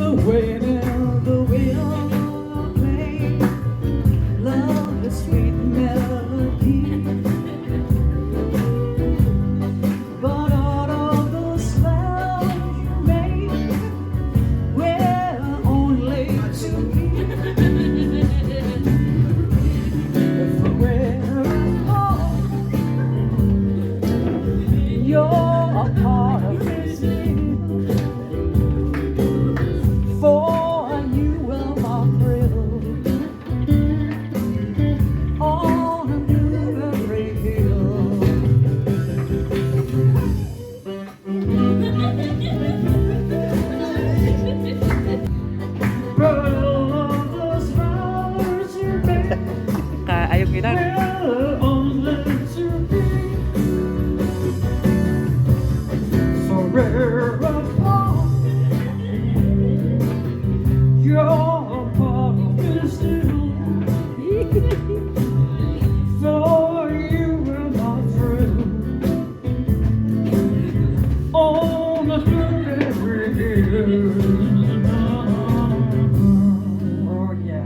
the way will play. Love the sweet melody. But all of those smiles you made were only to me. Everywhere I go, you're a part of this. For you will my thrill on a blueberry hill. Girl of those flowers you made Ayaw kita. will only to be forever apart. You're a part of this deal. For you will not thrill on the blueberry hill. Oh yeah.